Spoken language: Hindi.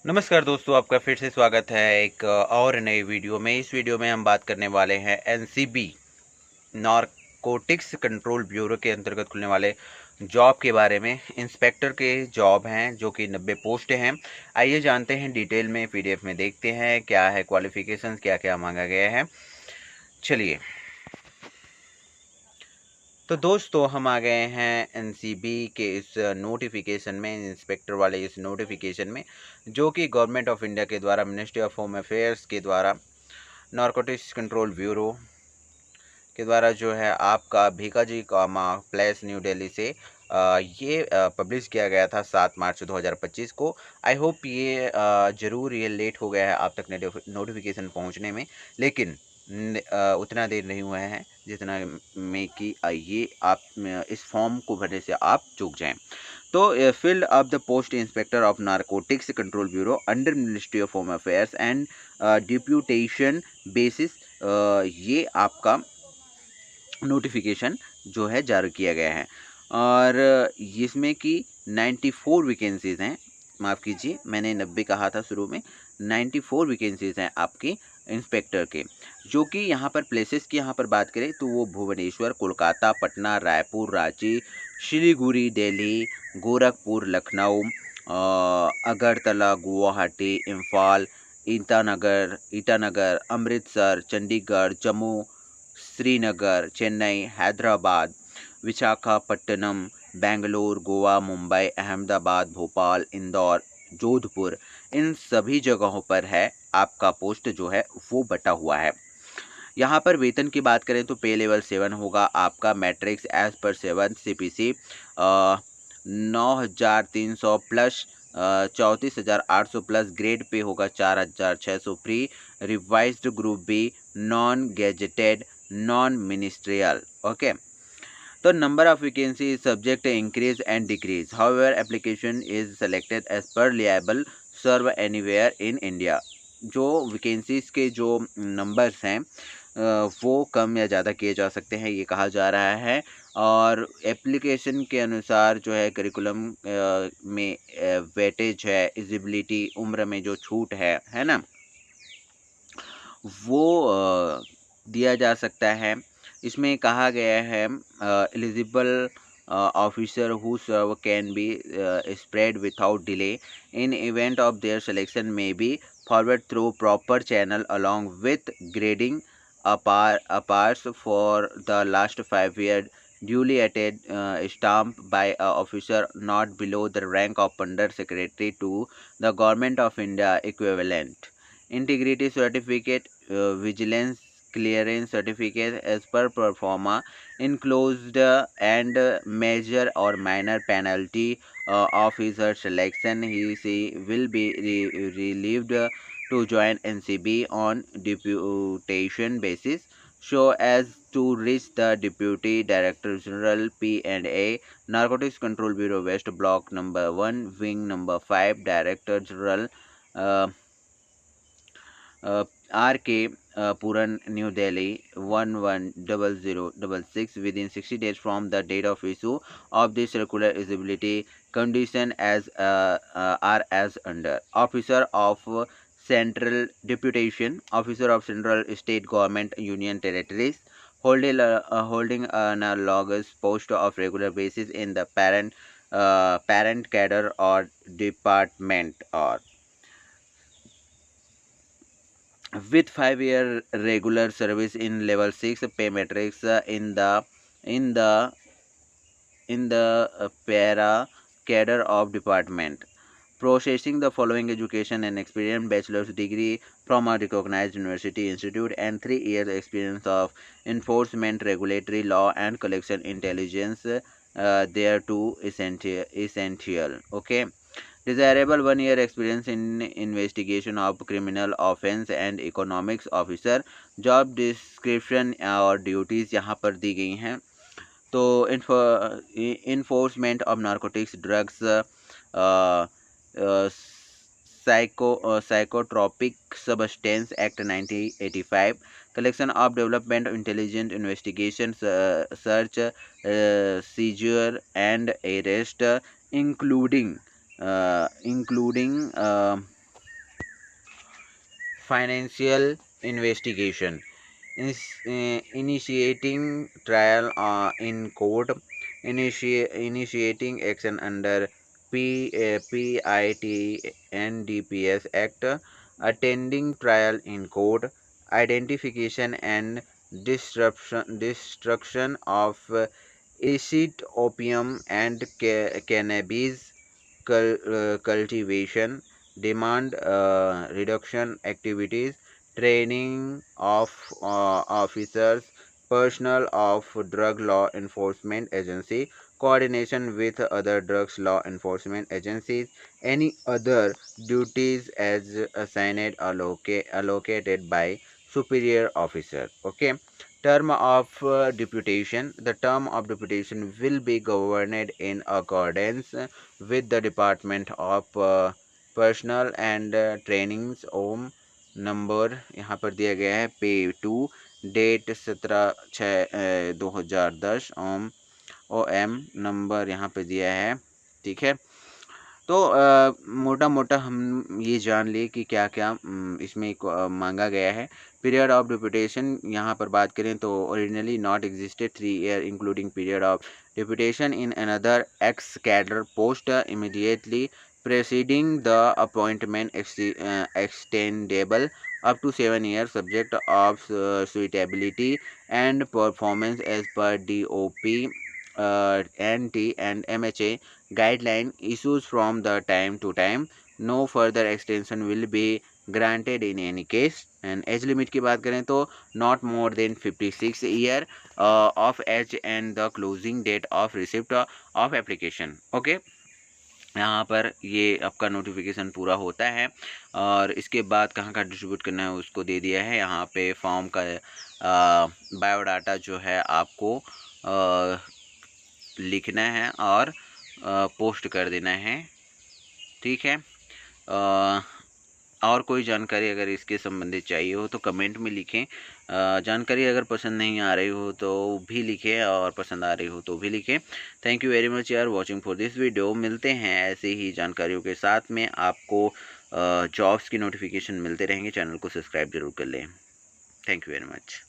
नमस्कार दोस्तों, आपका फिर से स्वागत है एक और नई वीडियो में। इस वीडियो में हम बात करने वाले हैं एनसीबी नारकोटिक्स कंट्रोल ब्यूरो के अंतर्गत खुलने वाले जॉब के बारे में। इंस्पेक्टर के जॉब हैं जो कि 90 पोस्ट हैं। आइए जानते हैं डिटेल में, पीडीएफ में देखते हैं क्या है क्वालिफिकेशंस, क्या क्या मांगा गया है। चलिए, तो दोस्तों हम आ गए हैं एनसीबी के इस नोटिफिकेशन में, इंस्पेक्टर वाले इस नोटिफिकेशन में, जो कि गवर्नमेंट ऑफ इंडिया के द्वारा, मिनिस्ट्री ऑफ होम अफेयर्स के द्वारा, नारकोटिक्स कंट्रोल ब्यूरो के द्वारा जो है आपका भीकाजी कामा प्लेस न्यू दिल्ली से ये पब्लिश किया गया था 7 मार्च 2025 को। आई होप ये ज़रूर ये लेट हो गया है आप तक नोटिफिकेशन पहुंचने में, लेकिन उतना देर नहीं हुआ है जितना में कि ये आप इस फॉर्म को भरने से आप चूक जाएं। तो field of the post inspector of narcotics control bureau under ministry of home affairs and deputation basis, ये आपका नोटिफिकेशन जो है जारी किया गया है। और इसमें कि 94 वैकेंसीज़ हैं, माफ़ कीजिए मैंने 90 कहा था शुरू में, 94 वैकेंसीज़ हैं आपके इंस्पेक्टर के, जो कि यहाँ पर प्लेसेस की यहाँ पर बात करें तो वो भुवनेश्वर, कोलकाता, पटना, रायपुर, रांची, सिलीगुड़ी, दिल्ली, गोरखपुर, लखनऊ, अगरतला, गुवाहाटी, इम्फाल, ईटानगर, अमृतसर, चंडीगढ़, जम्मू, श्रीनगर, चेन्नई, हैदराबाद, विशाखापट्टनम, बेंगलुरु, गोवा, मुंबई, अहमदाबाद, भोपाल, इंदौर, जोधपुर, इन सभी जगहों पर है आपका पोस्ट जो है वो बटा हुआ है। यहाँ पर वेतन की बात करें तो पे लेवल 7 होगा आपका, matrix as per 7 CPC 9,300 plus 34,800 plus, grade pay होगा 4,600 फ्री, revised group B, non gazetted, non ministerial. Okay, तो number of vacancy subject increase and decrease, however application is selected as per liable serve anywhere in India. जो वैकेंसीज के जो नंबर्स हैं वो कम या ज़्यादा किए जा सकते हैं, ये कहा जा रहा है। और एप्लीकेशन के अनुसार जो है करिकुलम में वेटेज है, एलिजिबिलिटी, उम्र में जो छूट है ना, वो दिया जा सकता है। इसमें कहा गया है eligible officer who serve can be spared without delay in event of their selection may be forward through proper channel along with grading APARs for the last 5 years duly added stamp by a officer not below the rank of under secretary to the government of India equivalent, integrity certificate, vigilance clearance certificate as per performa, enclosed and major or minor penalty of his selection, he will be relieved to join NCB on deputation basis so as to reach the Deputy Director General P&A, Narcotics Control Bureau West Block number 1, Wing number 5, Director General uh, RK Puran, New Delhi 110066 within 60 days from the date of issue of this circular. Eligibility condition as are as under: Officer of Central Deputation, Officer of Central State Government Union Territories, holding an analogous post of regular basis in the parent cadre or department, or with 5 year regular service in level 6 pay matrix in the para cadre of department, processing the following education and experience: bachelor's degree from a recognized university institute and 3 years experience of enforcement, regulatory law and collection intelligence, there too essential. Okay, desirable 1 year experience in investigation of criminal offense and economics officer। Job description और ड्यूटीज़ यहाँ पर दी गई हैं। तो enforcement of narcotics, drugs, psychotropic substance act 1985, collection of development intelligent investigation, search, seizure and arrest, including financial investigation, initiating trial in court, initiating action under PIT NDPS Act, attending trial in court, identification and destruction of illicit opium and cannabis cultivation, demand reduction activities, training of officers, personnel of drug law enforcement agency, coordination with other drugs law enforcement agencies, any other duties as assigned allocated by superior officer. Okay. Term of deputation. The term of deputation will be governed in accordance with the Department of personnel and trainings OM number यहाँ पर दिया गया है पे टू डेट 17/6/2010 OM नंबर यहाँ पे दिया है। ठीक है, तो मोटा मोटा हम ये जान लिए कि क्या क्या इसमें मांगा गया है। पीरियड ऑफ डिप्यूटेशन यहाँ पर बात करें तो originally not existed 3 year including period of deputation in another x cadre post immediately preceding the appointment extendable up to 7 years subject of suitability and performance as per DOP, NT and MHA guideline issues from the time to time. No further extension will be granted in any case. And age limit की बात करें तो not more than 56 year of age and the closing date of receipt of application. Okay, यहाँ पर ये आपका नोटिफिकेशन पूरा होता है और इसके बाद कहाँ का डिस्ट्रीब्यूट करना है उसको दे दिया है। यहाँ पे फॉर्म का बायोडाटा जो है आपको लिखना है और पोस्ट कर देना है। ठीक है, और कोई जानकारी अगर इसके संबंधित चाहिए हो तो कमेंट में लिखें। जानकारी अगर पसंद नहीं आ रही हो तो भी लिखें और पसंद आ रही हो तो भी लिखें। थैंक यू वेरी मच यार वॉचिंग फॉर दिस वीडियो। मिलते हैं ऐसे ही जानकारियों के साथ में, आपको जॉब्स की नोटिफिकेशन मिलते रहेंगे। चैनल को सब्सक्राइब जरूर कर लें। Thank you very much.